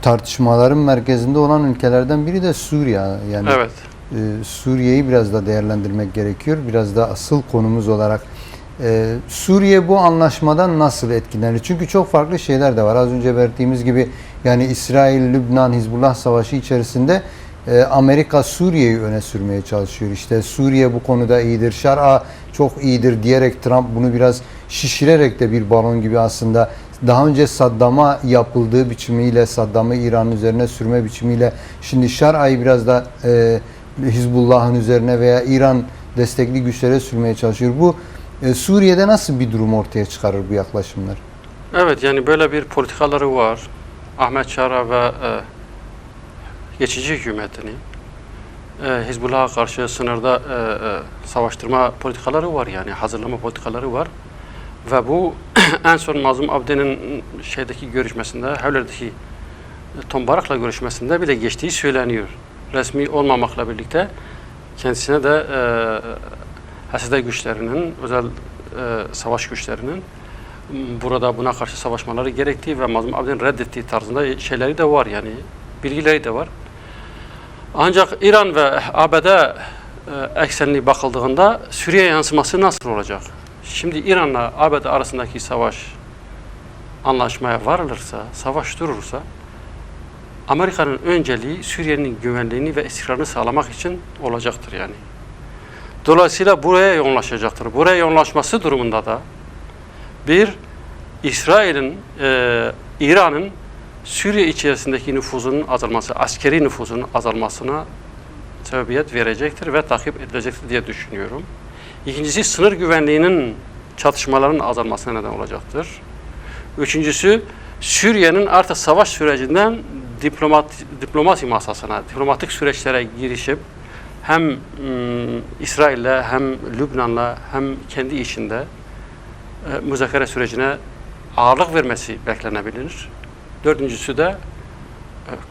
tartışmaların merkezinde olan ülkelerden biri de Suriye. Yani Evet. Suriye'yi biraz da değerlendirmek gerekiyor. Biraz da asıl konumuz olarak. Suriye bu anlaşmadan nasıl etkilenir? Çünkü çok farklı şeyler de var. Az önce belirttiğimiz gibi yani İsrail, Lübnan, Hizbullah savaşı içerisinde Amerika Suriye'yi öne sürmeye çalışıyor. İşte Suriye bu konuda iyidir, Şar'a çok iyidir diyerek Trump bunu biraz şişirerek de bir balon gibi aslında daha önce Saddam'a yapıldığı biçimiyle, Saddam'ı İran'ın üzerine sürme biçimiyle şimdi Şar'a'yı biraz da Hizbullah'ın üzerine veya İran destekli güçlere sürmeye çalışıyor. Bu Suriye'de nasıl bir durum ortaya çıkarır bu yaklaşımlar? Evet, yani böyle bir politikaları var. Ahmet Şara ve geçici hükümetini Hizbullah'a karşı sınırda savaştırma politikaları var, yani hazırlama politikaları var. Ve bu en son Mazlum Abdi'nin şeydeki görüşmesinde, Hevler'deki Tom Barak'la görüşmesinde bile geçtiği söyleniyor. Resmi olmamakla birlikte kendisine de Haside güçlerinin, özel savaş güçlerinin burada buna karşı savaşmaları gerektiği ve Mazlum Abdi'nin reddettiği tarzında şeyleri de var, yani bilgileri de var. Ancak İran ve ABD eksenli bakıldığında Suriye yansıması nasıl olacak? Şimdi İran'la ABD arasındaki savaş anlaşmaya varılırsa, savaş durursa Amerika'nın önceliği Suriye'nin güvenliğini ve istikrarını sağlamak için olacaktır yani. Dolayısıyla buraya yoğunlaşacaktır. Buraya yoğunlaşması durumunda da bir, İsrail'in, İran'ın Suriye içerisindeki nüfuzunun azalması, askeri nüfuzunun azalmasına sebebiyet verecektir ve takip edilecektir diye düşünüyorum. İkincisi, sınır güvenliğinin, çatışmaların azalmasına neden olacaktır. Üçüncüsü, Suriye'nin artık savaş sürecinden diplomasi masasına, diplomatik süreçlere girişip hem İsrail'le hem Lübnan'la hem kendi içinde müzakere sürecine ağırlık vermesi beklenebilir. Dördüncüsü de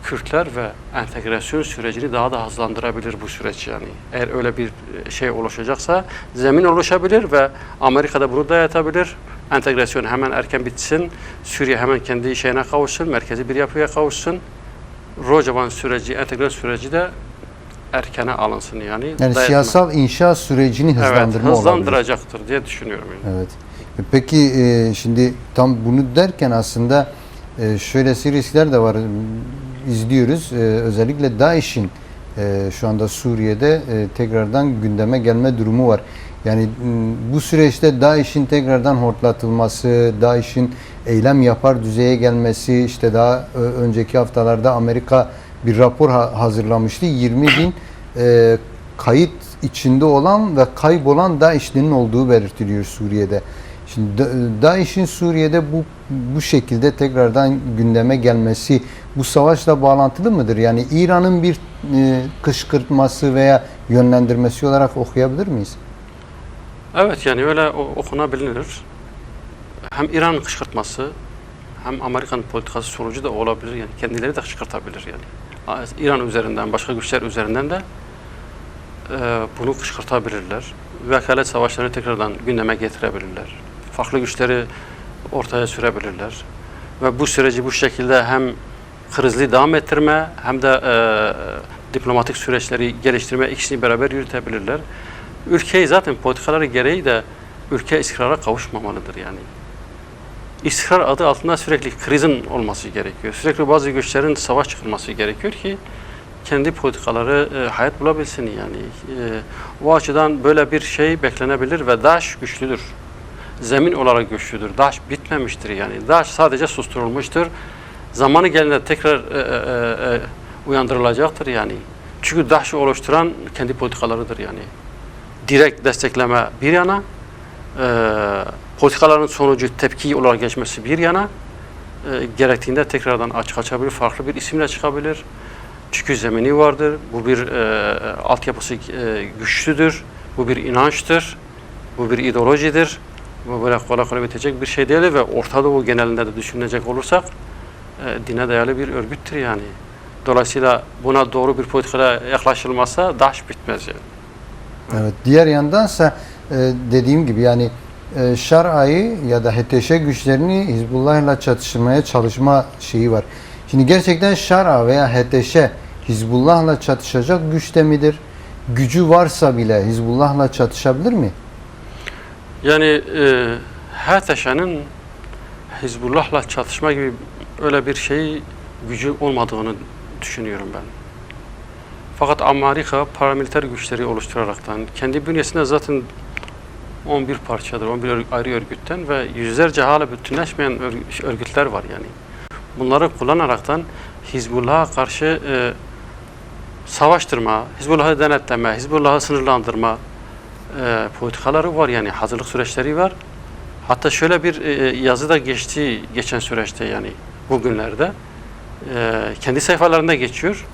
Kürtler ve entegrasyon sürecini daha da hızlandırabilir bu süreç yani. Eğer öyle bir şey oluşacaksa zemin oluşabilir ve Amerika da bunu dayatabilir. Entegrasyon hemen erken bitsin, Suriye hemen kendi şeyine kavuşsun, merkezi bir yapıya kavuşsun. Rojavan süreci, entegrasyon süreci de erkene alınsın yani. Yani siyasal inşa sürecini hızlandırma evet, hızlandıracaktır diye düşünüyorum. Yani. Evet. Peki şimdi tam bunu derken aslında şöylesi riskler de var. İzliyoruz. Özellikle DAEŞ'in şu anda Suriye'de tekrardan gündeme gelme durumu var. Yani bu süreçte DAEŞ'in tekrardan hortlatılması, DAEŞ'in eylem yapar düzeye gelmesi, işte daha önceki haftalarda Amerika bir rapor hazırlamıştı. 20 bin kayıt içinde olan ve kaybolan DAEŞ'linin olduğu belirtiliyor Suriye'de. Şimdi DAEŞ'in Suriye'de bu şekilde tekrardan gündeme gelmesi bu savaşla bağlantılı mıdır? Yani İran'ın bir kışkırtması veya yönlendirmesi olarak okuyabilir miyiz? Evet, yani öyle okunabilir. Hem İran'ın kışkırtması hem Amerika'nın politikası sonucu da olabilir. Yani kendileri de kışkırtabilir yani. İran üzerinden, başka güçler üzerinden de bunu kışkırtabilirler. Vekalet savaşlarını tekrardan gündeme getirebilirler. Farklı güçleri ortaya sürebilirler. Ve bu süreci bu şekilde hem krizli devam ettirme hem de diplomatik süreçleri geliştirme ikisini beraber yürütebilirler. Ülkeyi zaten politikaları gereği de ülke istikrara kavuşmamalıdır yani. İstikrar adı altında sürekli krizin olması gerekiyor. Sürekli bazı güçlerin savaş çıkılması gerekiyor ki kendi politikaları hayat bulabilsin yani. O açıdan böyle bir şey beklenebilir ve DAEŞ güçlüdür. Zemin olarak güçlüdür. DAEŞ bitmemiştir yani. DAEŞ sadece susturulmuştur. Zamanı geldiğinde tekrar uyandırılacaktır yani. Çünkü DAEŞ'i oluşturan kendi politikalarıdır yani. Direkt destekleme bir yana, politikaların sonucu tepki olarak geçmesi bir yana, gerektiğinde tekrardan açabilir, farklı bir isimle çıkabilir. Çünkü zemini vardır, bu bir altyapısı güçlüdür, bu bir inançtır, bu bir ideolojidir. Bu böyle kolay kolay bitecek bir şey değil ve Orta Doğu genelinde de düşünecek olursak dine dayalı bir örgüttür yani. Dolayısıyla buna doğru bir politikaya yaklaşılmazsa DAEŞ bitmez yani. Evet. Diğer yandansa dediğim gibi yani Şar'a'yı ya da HTŞ güçlerini Hizbullah'la çatışmaya çalışma şeyi var. Şimdi gerçekten Şara veya HTŞ Hizbullah'la çatışacak güçte midir? Gücü varsa bile Hizbullah'la çatışabilir mi? Yani HTŞ'nin Hizbullah'la çatışma gibi öyle bir şey gücü olmadığını düşünüyorum ben. Fakat Amerika paramiliter güçleri oluşturaraktan kendi bünyesinde zaten 11 parçadır, 11 ayrı örgütten ve yüzlerce hala bütünleşmeyen örgütler var yani. Bunları kullanaraktan Hizbullah'a karşı savaştırma, Hizbullah'ı denetleme, Hizbullah'ı sınırlandırma politikaları var yani hazırlık süreçleri var. Hatta şöyle bir yazı da geçti geçen süreçte yani bugünlerde kendi sayfalarında geçiyor.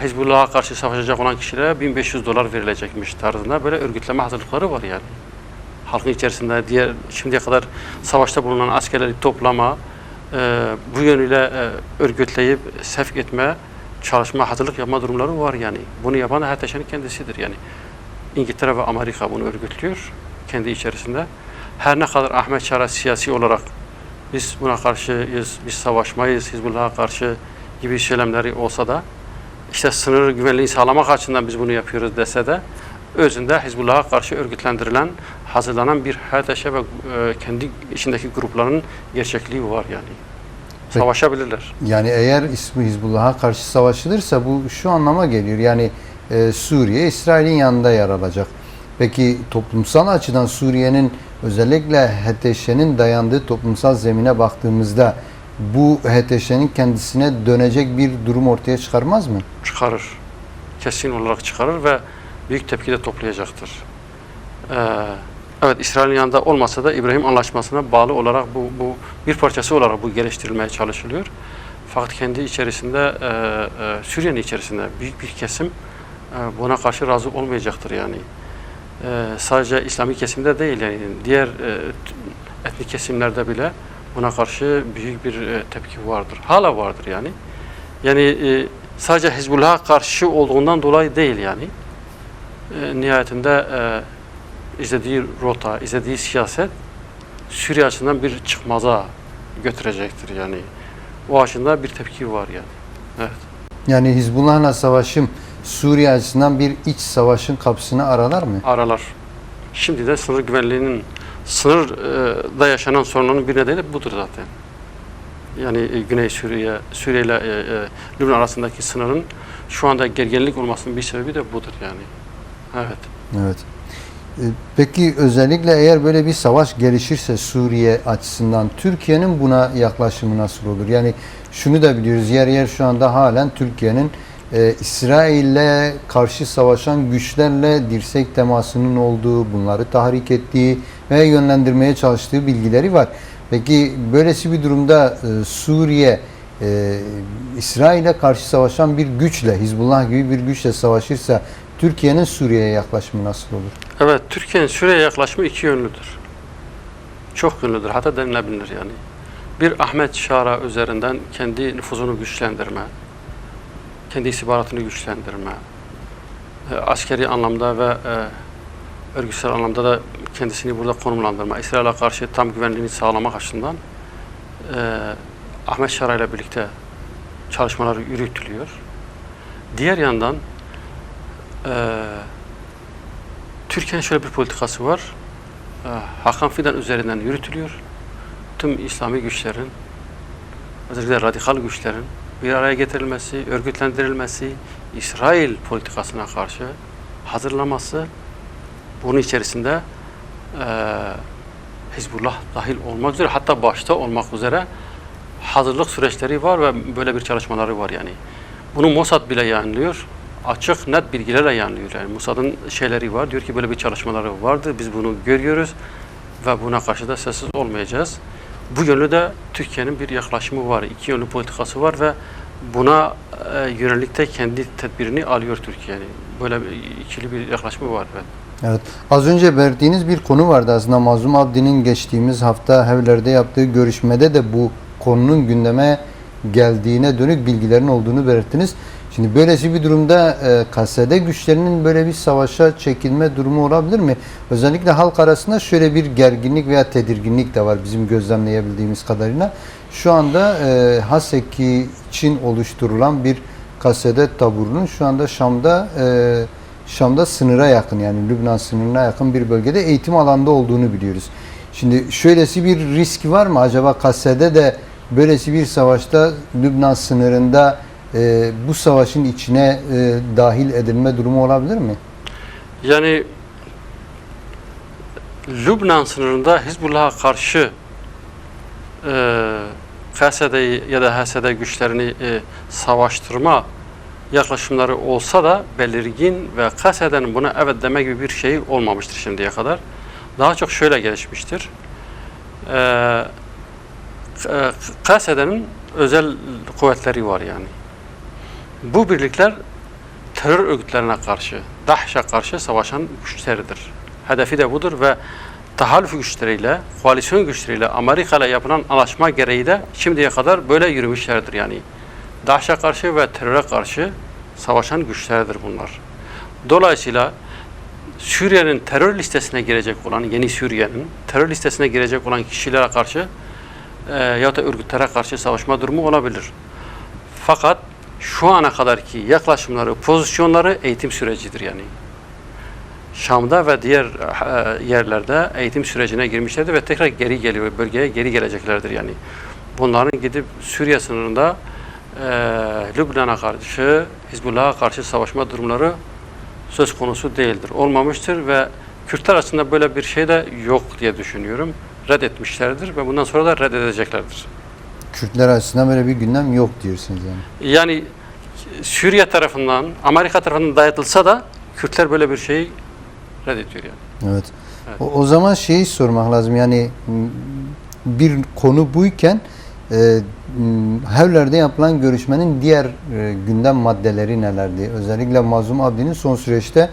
Hizbullah'a karşı savaşacak olan kişilere $1500 verilecekmiş tarzında böyle örgütleme hazırlıkları var yani. Halkın içerisinde diğer şimdiye kadar savaşta bulunan askerleri toplama, bu yönüyle örgütleyip sevk etme, çalışma, hazırlık yapma durumları var yani. Bunu yapan da HTŞ'nin kendisidir yani. İngiltere ve Amerika bunu örgütlüyor kendi içerisinde. Her ne kadar Ahmet Şara siyasi olarak biz buna karşıyız, biz savaşmayız, Hizbullah'a karşı gibi söylemleri olsa da işte sınır güvenliğini sağlamak açısından biz bunu yapıyoruz dese de özünde Hizbullah'a karşı örgütlendirilen, hazırlanan bir HTŞ ve kendi içindeki grupların gerçekliği var yani. Peki. Savaşabilirler. Yani eğer ismi Hizbullah'a karşı savaşılırsa bu şu anlama geliyor. Yani Suriye İsrail'in yanında yer alacak. Peki toplumsal açıdan Suriye'nin özellikle HTŞ'nin dayandığı toplumsal zemine baktığımızda bu HTŞ'nin kendisine dönecek bir durum ortaya çıkarmaz mı? Çıkarır. Kesin olarak çıkarır ve büyük tepki de toplayacaktır. Evet, İsrail'in yanında olmasa da İbrahim Anlaşması'na bağlı olarak bu bir parçası olarak bu geliştirilmeye çalışılıyor. Fakat kendi içerisinde Suriye'nin içerisinde büyük bir kesim buna karşı razı olmayacaktır yani. Sadece İslami kesimde değil yani diğer etnik kesimlerde bile buna karşı büyük bir tepki vardır. Hala vardır yani. Yani sadece Hizbullah'a karşı olduğundan dolayı değil yani. Nihayetinde izlediği rota, izlediği siyaset Suriye açısından bir çıkmaza götürecektir yani. O açıdan bir tepki var yani. Evet. Yani Hizbullah'la savaşım Suriye açısından bir iç savaşın kapısını aralar mı? Aralar. Şimdi de sınır güvenliğinin sınırda yaşanan sorunların bir nedeni de budur zaten. Yani Güney Suriye ile Lübnan arasındaki sınırın şu anda gerginlik olmasının bir sebebi de budur yani. Evet. Evet. Peki özellikle eğer böyle bir savaş gelişirse Suriye açısından Türkiye'nin buna yaklaşımı nasıl olur? Yani şunu da biliyoruz, yer yer şu anda halen Türkiye'nin İsrail'le karşı savaşan güçlerle dirsek temasının olduğu, bunları tahrik ettiği ve yönlendirmeye çalıştığı bilgileri var. Peki böylesi bir durumda Suriye İsrail'e karşı savaşan bir güçle, Hizbullah gibi bir güçle savaşırsa Türkiye'nin Suriye'ye yaklaşımı nasıl olur? Evet, Türkiye'nin Suriye'ye yaklaşımı iki yönlüdür. Çok yönlüdür, hatta denilebilir yani. Bir, Ahmet Şara üzerinden kendi nüfuzunu güçlendirme, kendi istihbaratını güçlendirme, askeri anlamda ve örgütsel anlamda da kendisini burada konumlandırma, İsrail'e karşı tam güvenliğini sağlamak açısından Ahmet Şara ile birlikte çalışmalar yürütülüyor. Diğer yandan Türkiye'nin şöyle bir politikası var. Hakan Fidan üzerinden yürütülüyor. Tüm İslami güçlerin, özellikle radikal güçlerin bir araya getirilmesi, örgütlendirilmesi, İsrail politikasına karşı hazırlaması, bunun içerisinde Hizbullah dahil olmak üzere, hatta başta olmak üzere hazırlık süreçleri var ve böyle bir çalışmaları var yani. Bunu Mossad bile yayınlıyor. Açık, net bilgilerle yayınlıyor. Yani Mossad'ın şeyleri var. Diyor ki böyle bir çalışmaları vardı. Biz bunu görüyoruz ve buna karşı da sessiz olmayacağız. Bu yönlü de Türkiye'nin bir yaklaşımı var. İki yönlü politikası var ve buna yönelik de kendi tedbirini alıyor Türkiye. Yani böyle bir ikili bir yaklaşımı var. Evet. Evet. Az önce verdiğiniz bir konu vardı aslında. Mazlum Abdi'nin geçtiğimiz hafta Hevler'de yaptığı görüşmede de bu konunun gündeme geldiğine dönük bilgilerin olduğunu belirttiniz. Şimdi böylesi bir durumda KSD güçlerinin böyle bir savaşa çekilme durumu olabilir mi? Özellikle halk arasında şöyle bir gerginlik veya tedirginlik de var bizim gözlemleyebildiğimiz kadarıyla. şu anda Haseki için oluşturulan bir kasedet taburunun şu anda Şam'da sınıra yakın, yani Lübnan sınırına yakın bir bölgede eğitim alanında olduğunu biliyoruz. Şimdi şöylesi bir risk var mı? Acaba Kasede de böylesi bir savaşta Lübnan sınırında bu savaşın içine dahil edilme durumu olabilir mi? Yani Lübnan sınırında Hizbullah'a karşı Kasede'yi ya da Hasede güçlerini savaştırma yaklaşımları olsa da belirgin ve Kasede'nin buna evet deme gibi bir şey olmamıştır şimdiye kadar. Daha çok şöyle gelişmiştir. Kasede'nin özel kuvvetleri var yani. Bu birlikler terör örgütlerine karşı, DAEŞ'e karşı savaşan güçleridir. Hedefi de budur ve tahallüf güçleriyle, koalisyon güçleriyle, Amerika ile yapılan anlaşma gereği de şimdiye kadar böyle yürümüşlerdir yani. DAEŞ'e karşı ve teröre karşı savaşan güçlerdir bunlar. Dolayısıyla Suriye'nin terör listesine girecek olan, yeni Suriye'nin terör listesine girecek olan kişilere karşı ya da örgütlere karşı savaşma durumu olabilir. Fakat şu ana kadarki yaklaşımları, pozisyonları eğitim sürecidir yani. Şam'da ve diğer yerlerde eğitim sürecine girmişlerdir ve tekrar geri geliyor, bölgeye geri geleceklerdir yani. Bunların gidip Suriye sınırında Lübnan'a karşı, Hizbullah'a karşı savaşma durumları söz konusu değildir, olmamıştır ve Kürtler arasında böyle bir şey de yok diye düşünüyorum. Reddetmişlerdir ve bundan sonra da reddedeceklerdir. Kürtler açısından böyle bir gündem yok diyorsunuz yani. Yani Suriye tarafından, Amerika tarafından dayatılsa da Kürtler böyle bir şeyi reddediyor yani. Evet. O zaman şeyi sormak lazım, yani bir konu buyken Hevler'de yapılan görüşmenin diğer gündem maddeleri nelerdi? Özellikle Mazlum Abdi'nin son süreçte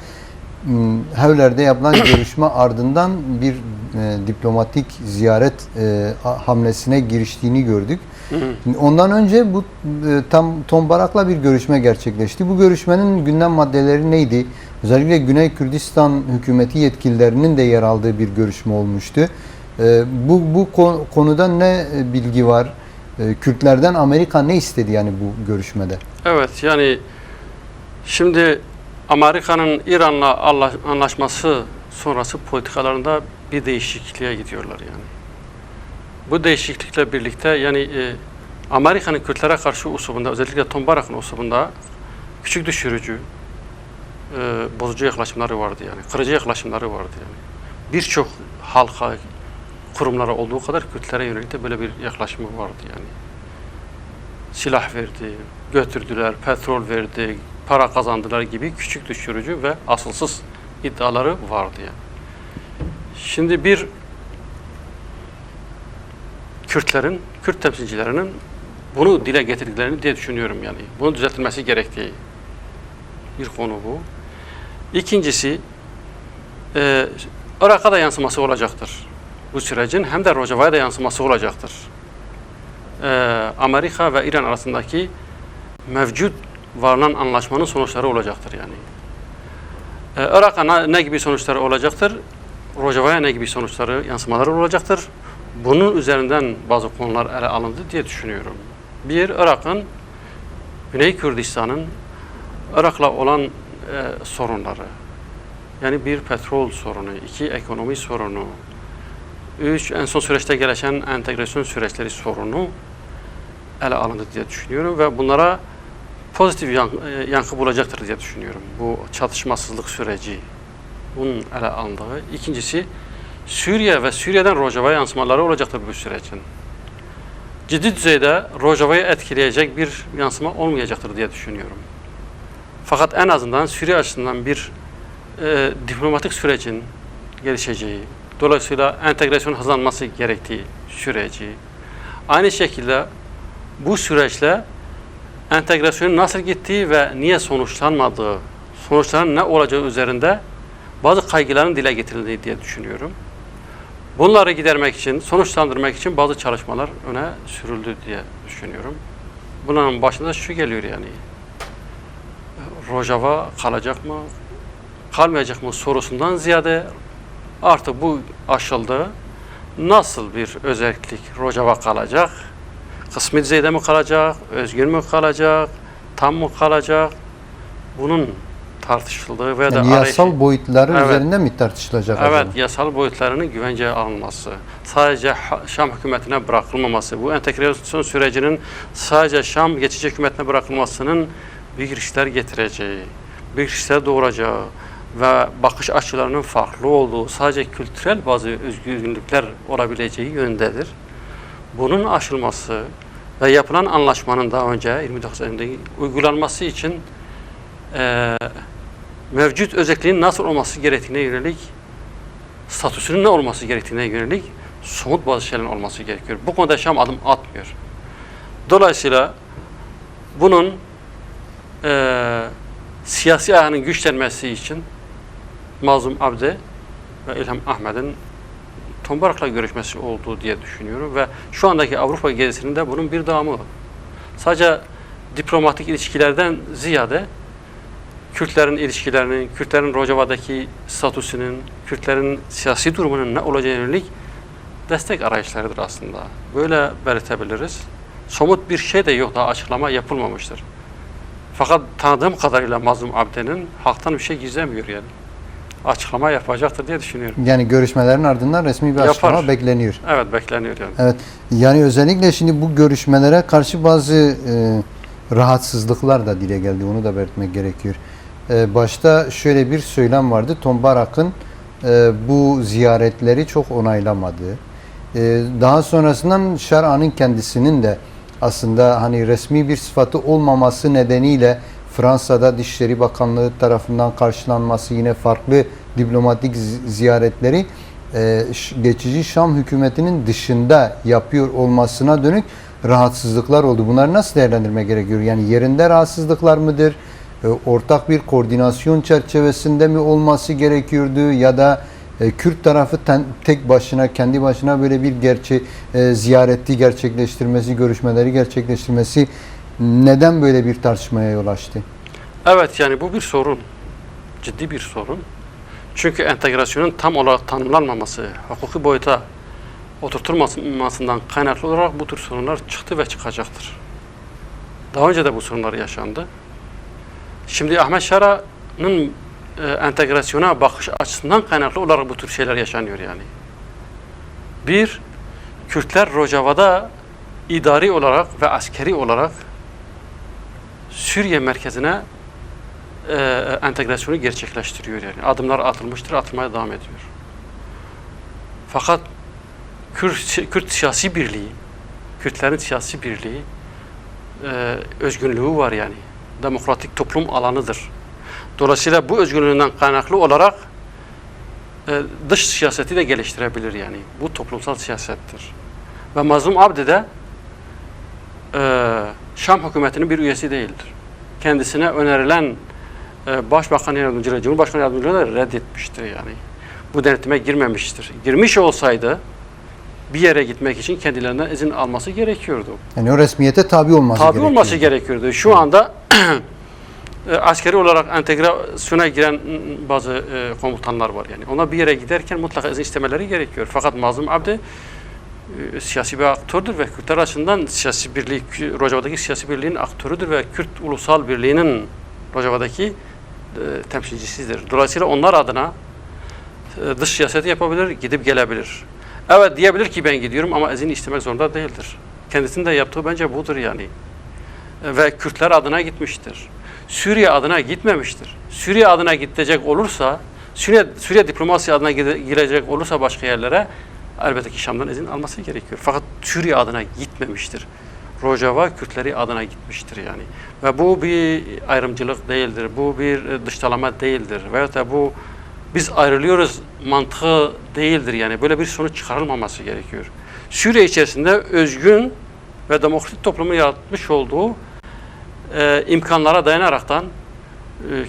Hevler'de yapılan görüşme ardından bir diplomatik ziyaret hamlesine giriştiğini gördük. Ondan önce bu tam Tombarak'la bir görüşme gerçekleşti. Bu görüşmenin gündem maddeleri neydi? Özellikle Güney Kürdistan hükümeti yetkililerinin de yer aldığı bir görüşme olmuştu. Bu konuda ne bilgi var? Kürtlerden Amerika ne istedi yani bu görüşmede? Evet, yani şimdi Amerika'nın İran'la anlaşması sonrası politikalarında bir değişikliğe gidiyorlar yani. Bu değişiklikle birlikte yani Amerika'nın Kürtlere karşı usubunda, özellikle Tombarak'ın usubunda küçük düşürücü, bozucu yaklaşımları vardı yani. Kırıcı yaklaşımları vardı yani. Birçok halka, kurumlara olduğu kadar Kürtlere yönelik de böyle bir yaklaşımı vardı yani. Silah verdi, götürdüler, petrol verdi, para kazandılar gibi küçük düşürücü ve asılsız iddiaları vardı yani. Şimdi bir Kürtlerin, Kürt temsilcilerinin bunu dile getirdiklerini diye düşünüyorum yani. Bunu düzeltilmesi gerektiği bir konu bu. İkincisi, Irak'a da yansıması olacaktır bu sürecin, hem de Rojava'ya da yansıması olacaktır. Amerika ve İran arasındaki mevcut varılan anlaşmanın sonuçları olacaktır yani. Irak'a ne gibi sonuçları olacaktır? Rojava'ya ne gibi sonuçları, yansımaları olacaktır? Bunun üzerinden bazı konular ele alındı diye düşünüyorum. Bir, Irak'ın, Güney Kürdistan'ın Irak'la olan sorunları. Yani bir petrol sorunu, iki ekonomi sorunu, üç en son süreçte gelişen entegrasyon süreçleri sorunu ele alındı diye düşünüyorum ve bunlara pozitif yankı bulacaktır diye düşünüyorum. Bu çatışmasızlık süreci bunun ele alındığı. İkincisi, Suriye ve Suriye'den Rojava'ya yansımaları olacaktır bu sürecin. Ciddi düzeyde Rojava'yı etkileyecek bir yansıma olmayacaktır diye düşünüyorum. Fakat en azından Suriye açısından bir diplomatik sürecin gelişeceği, dolayısıyla entegrasyon hızlanması gerektiği süreci, aynı şekilde bu süreçle entegrasyonun nasıl gittiği ve niye sonuçlanmadığı, sonuçların ne olacağı üzerinde bazı kaygıların dile getirildiği diye düşünüyorum. Bunları gidermek için, sonuçlandırmak için bazı çalışmalar öne sürüldü diye düşünüyorum. Bunların başında şu geliyor yani. Rojava kalacak mı, kalmayacak mı sorusundan ziyade artık bu aşıldı. Nasıl bir özellik Rojava kalacak? kısmi düzeyde mi kalacak, özgün mü kalacak, tam mı kalacak? Bunun tartışıldığı ve Yani yasal boyutları Evet. üzerinde mi tartışılacak Evet, acaba? yasal boyutlarının güvenceye alınması, sadece Şam hükümetine bırakılmaması, bu entegrasyon sürecinin sadece Şam geçici hükümetine bırakılmasının büyük riskler getireceği, büyük riskler doğuracağı ve bakış açılarının farklı olduğu, sadece kültürel bazı özgürlükler olabileceği yöndedir. Bunun aşılması ve yapılan anlaşmanın daha önce 29 Ekim'de uygulanması için mevcut özelliğinin nasıl olması gerektiğine yönelik, statüsünün ne olması gerektiğine yönelik somut bazı şeylerin olması gerekiyor. Bu konuda Şam adım atmıyor. Dolayısıyla bunun siyasi ayağının güçlenmesi için Mazlum Abde ve İlham Ahmet'in Tombarak'la görüşmesi olduğu diye düşünüyorum ve şu andaki Avrupa gezisinin de bunun bir devamı. Sadece diplomatik ilişkilerden ziyade Kürtlerin ilişkilerinin, Kürtlerin Rojava'daki statüsünün, Kürtlerin siyasi durumunun ne olacağı yönelik destek arayışlarıdır aslında. Böyle belirtebiliriz. Somut bir şey de yok, daha açıklama yapılmamıştır. Fakat tanıdığım kadarıyla Mazlum Abde'nin halktan bir şey gizlemiyor yani. Açıklama yapacaktır diye düşünüyorum. Yani görüşmelerin ardından resmi bir açıklama Yapar. bekleniyor. Evet, bekleniyor yani. Evet. Yani özellikle şimdi bu görüşmelere karşı bazı rahatsızlıklar da dile geldi. Onu da belirtmek gerekiyor. Başta şöyle bir söylem vardı. Tombarak'ın bu ziyaretleri çok onaylamadığı. Daha sonrasından Şara'nın kendisinin de aslında hani resmi bir sıfatı olmaması nedeniyle Fransa'da Dışişleri Bakanlığı tarafından karşılanması, yine farklı diplomatik ziyaretleri geçici Şam hükümetinin dışında yapıyor olmasına dönük rahatsızlıklar oldu. Bunları nasıl değerlendirmek gerekiyor? Yani yerinde rahatsızlıklar mıdır? Ortak bir koordinasyon çerçevesinde mi olması gerekiyordu ya da Kürt tarafı tek başına, kendi başına böyle bir ziyareti gerçekleştirmesi, görüşmeleri gerçekleştirmesi neden böyle bir tartışmaya yol açtı? Evet, yani bu bir sorun. Ciddi bir sorun. Çünkü entegrasyonun tam olarak tanımlanmaması, hukuki boyuta oturtulmasından kaynaklı olarak bu tür sorunlar çıktı ve çıkacaktır. Daha önce de bu sorunlar yaşandı. Şimdi Ahmet Şara'nın entegrasyona bakış açısından kaynaklı olarak bu tür şeyler yaşanıyor yani. Bir, Kürtler Rojava'da idari olarak ve askeri olarak Suriye merkezine entegrasyonu gerçekleştiriyor yani. Adımlar atılmıştır, atılmaya devam ediyor. Fakat Kürt siyasi birliği, Kürtlerin siyasi birliği özgünlüğü var yani. Demokratik toplum alanıdır. Dolayısıyla bu özgürlüğünden kaynaklı olarak dış siyaseti de geliştirebilir yani. Bu toplumsal siyasettir. Ve Mazlum Abdi de Şam hükümetinin bir üyesi değildir. Kendisine önerilen Başbakan Yardımcılığı, Cumhurbaşkanı Yardımcılığı reddetmiştir yani. Bu denetime girmemiştir. Girmiş olsaydı bir yere gitmek için kendilerinden izin alması gerekiyordu. Yani o resmiyete tabi olması gerekiyordu. Tabi olması gerekiyordu. Şu anda askeri olarak entegrasyona giren bazı komutanlar var yani. Ona bir yere giderken mutlaka izin istemeleri gerekiyor. Fakat Mazlum Abdi siyasi bir aktördür ve Kürtler açısından siyasi birliği, Rojava'daki siyasi birliğin aktörüdür ve Kürt Ulusal Birliği'nin Rojava'daki temsilcisidir. Dolayısıyla onlar adına dış siyaseti yapabilir, gidip gelebilir. Evet, diyebilir ki ben gidiyorum ama izin istemek zorunda değildir. Kendisinin de yaptığı bence budur yani. Ve Kürtler adına gitmiştir. Suriye adına gitmemiştir. Suriye adına gidecek olursa, Suriye diplomasi adına girecek olursa başka yerlere elbette ki Şam'dan izin alması gerekiyor. Fakat Suriye adına gitmemiştir. Rojava Kürtleri adına gitmiştir yani. Ve bu bir ayrımcılık değildir. Bu bir dışlama değildir. Veyahut da bu biz ayrılıyoruz mantığı değildir yani. Böyle bir sonuç çıkarılmaması gerekiyor. Suriye içerisinde özgün ve demokratik toplumu yaratmış olduğu imkanlara dayanaraktan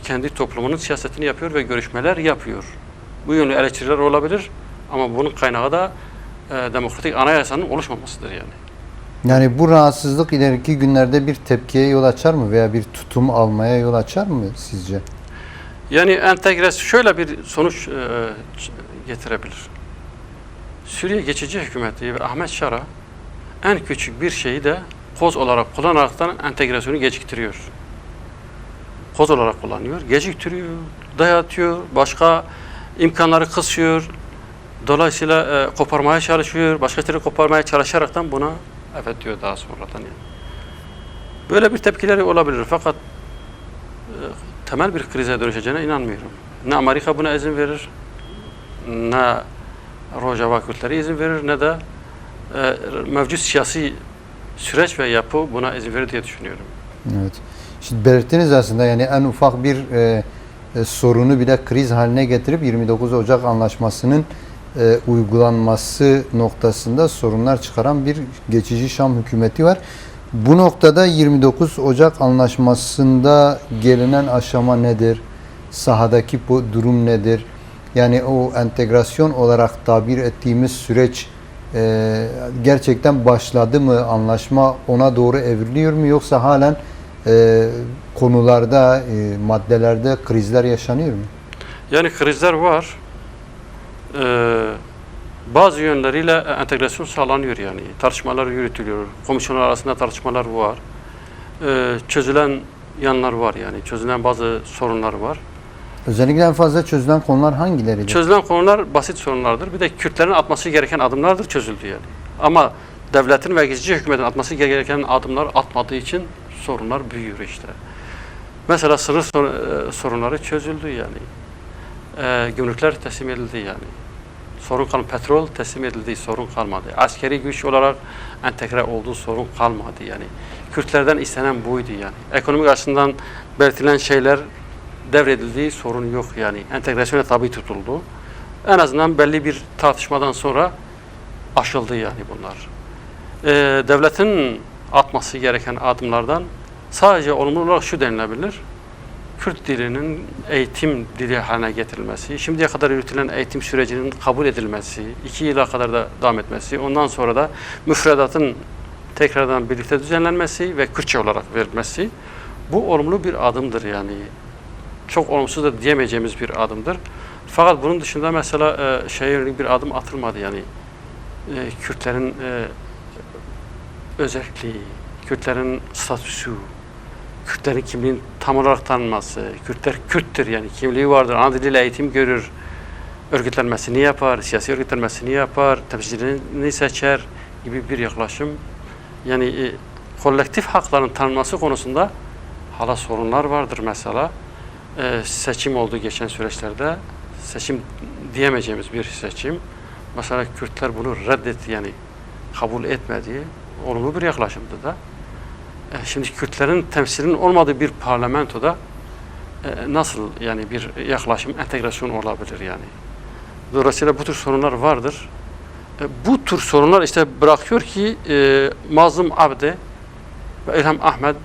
kendi toplumunun siyasetini yapıyor ve görüşmeler yapıyor. Bu yönlü eleştiriler olabilir ama bunun kaynağı da demokratik anayasanın oluşmamasıdır yani. Yani bu rahatsızlık ileriki günlerde bir tepkiye yol açar mı veya bir tutum almaya yol açar mı sizce? Yani entegrasyon şöyle bir sonuç getirebilir. Suriye geçici hükümeti ve Ahmet Şara en küçük bir şeyi de koz olarak kullanaraktan entegrasyonu geciktiriyor. Koz olarak kullanıyor, geciktiriyor, dayatıyor, başka imkanları kısıyor. Dolayısıyla koparmaya çalışıyor, başka türlü koparmaya çalışaraktan buna evet diyor daha sonradan. Yani. Böyle bir tepkileri olabilir fakat temel bir krize dönüşeceğine inanmıyorum. Ne Amerika buna izin verir, ne Rojava Kürtleri izin verir, ne de mevcut siyasi süreç ve yapı buna izin verir diye düşünüyorum. Evet. Şimdi belirttiniz aslında yani en ufak bir sorunu bile kriz haline getirip 29 Ocak Anlaşması'nın uygulanması noktasında sorunlar çıkaran bir geçici Şam hükümeti var. Bu noktada 29 Ocak Anlaşması'nda gelinen aşama nedir? Sahadaki bu durum nedir? Yani o entegrasyon olarak tabir ettiğimiz süreç gerçekten başladı mı? Anlaşma ona doğru evriliyor mu? Yoksa halen konularda, maddelerde krizler yaşanıyor mu? Yani krizler var. Bazı yönleriyle entegrasyon sağlanıyor yani. Tartışmalar yürütülüyor. Komisyonlar arasında tartışmalar var. Çözülen yanlar var yani. Çözülen bazı sorunlar var. Özellikle en fazla çözülen konular hangileridir? Çözülen konular basit sorunlardır. Bir de Kürtlerin atması gereken adımlardır çözüldü yani. Ama devletin ve geçici hükümetin atması gereken adımlar atmadığı için sorunlar büyüyor işte. Mesela sınır sorunları çözüldü yani. Gümrükler teslim edildi yani. Sorun kalmadı. Petrol teslim edildi, sorun kalmadı. Askeri güç olarak entegre olduğu sorun kalmadı yani. Kürtlerden istenen buydu yani. Ekonomik açısından belirtilen şeyler devredildiği sorun yok yani. Entegrasyona tabi tutuldu. En azından belli bir tartışmadan sonra aşıldı yani bunlar. Devletin atması gereken adımlardan sadece olumlu olarak şu denilebilir. Kürt dilinin eğitim dili haline getirilmesi, şimdiye kadar yürütülen eğitim sürecinin kabul edilmesi, 2 yıla kadar da devam etmesi, ondan sonra da müfredatın tekrardan birlikte düzenlenmesi ve Kürtçe olarak verilmesi, bu olumlu bir adımdır yani. Çok olumsuz da diyemeyeceğimiz bir adımdır. Fakat bunun dışında mesela şeye yönelik bir adım atılmadı yani. Kürtlerin özelliği, Kürtlerin statüsü, Kürtlerin kimliğinin tam olarak tanınması, Kürtler Kürttür yani kimliği vardır, ana diliyle eğitim görür, örgütlenmesini yapar, siyasi örgütlenmesini yapar, temsilcilerini seçer gibi bir yaklaşım. Yani kolektif hakların tanınması konusunda hala sorunlar vardır mesela. Seçim oldu geçen süreçlerde, seçim diyemeyeceğimiz bir seçim. Mesela Kürtler bunu reddetti yani kabul etmediği olumlu bir yaklaşımdı da. Şimdi Kürtlerin temsilinin olmadığı bir parlamentoda nasıl yani bir yaklaşım, entegrasyon olabilir yani. Dolayısıyla bu tür sorunlar vardır. Bu tür sorunlar işte bırakıyor ki Mazlum Abdi ve İlham Ahmet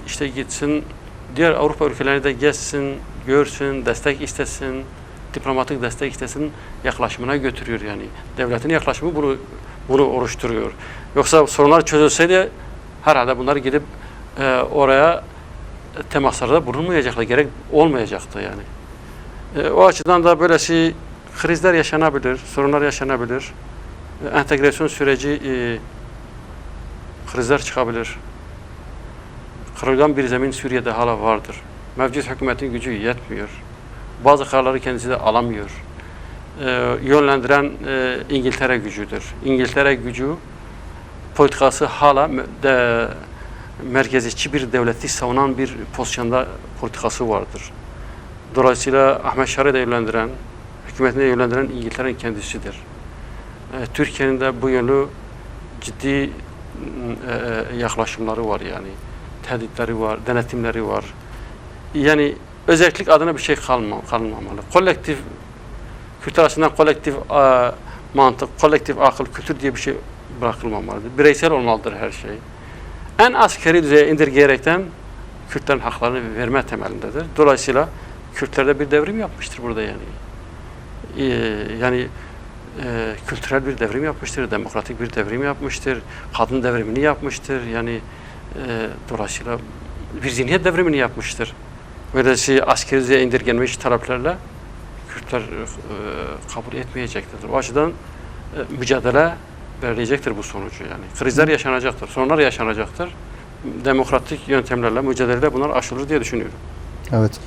işte gitsin, diğer Avrupa ülkelerine de gezsin, görsün, destek istesin, diplomatik destek istesin yaklaşımına götürüyor yani. Devletin yaklaşımı bunu oluşturuyor. Yoksa sorunlar çözülseydi herhalde bunlar gidip oraya temaslarda bulunmayacaklar, gerek olmayacaktı yani. O açıdan da böylesi krizler yaşanabilir, sorunlar yaşanabilir. Entegrasyon süreci krizler çıkabilir. Kırılgan bir zemin Suriye'de hala vardır. Mevcut hükümetin gücü yetmiyor. Bazı kararları kendisi de alamıyor. Yönlendiren İngiltere gücüdür. İngiltere gücü politikası hala merkeziyetçi bir devleti savunan bir pozisyonda politikası vardır. Dolayısıyla Ahmet Şar'ı da yönlendiren, hükümetini de yönlendiren İngiltere'nin kendisidir. Türkiye'nin de bu yönlü ciddi yaklaşımları var yani. Tehditleri var, denetimleri var. Yani özellik adına bir şey kalmamalı. Kolektif, Kürtler açısından kolektif mantık, kolektif akıl, kültür diye bir şey bırakılmamalıdır. Bireysel olmalıdır her şey. En askeri düzeye indirgeyerekten Kürtlerin haklarını verme temelindedir. Dolayısıyla Kürtlerde bir devrim yapmıştır burada yani. Kültürel bir devrim yapmıştır, demokratik bir devrim yapmıştır, kadın devrimini yapmıştır. Yani dolayısıyla bir zihniyet devrimini yapmıştır. Böylesi askeri düzeye indirgenmiş taleplerle Kürtler kabul etmeyecektir. O açıdan mücadele belirleyecektir bu sonucu yani. Krizler yaşanacaktır, sorunlar yaşanacaktır. Demokratik yöntemlerle, mücadeleyle bunlar aşılır diye düşünüyorum. Evet.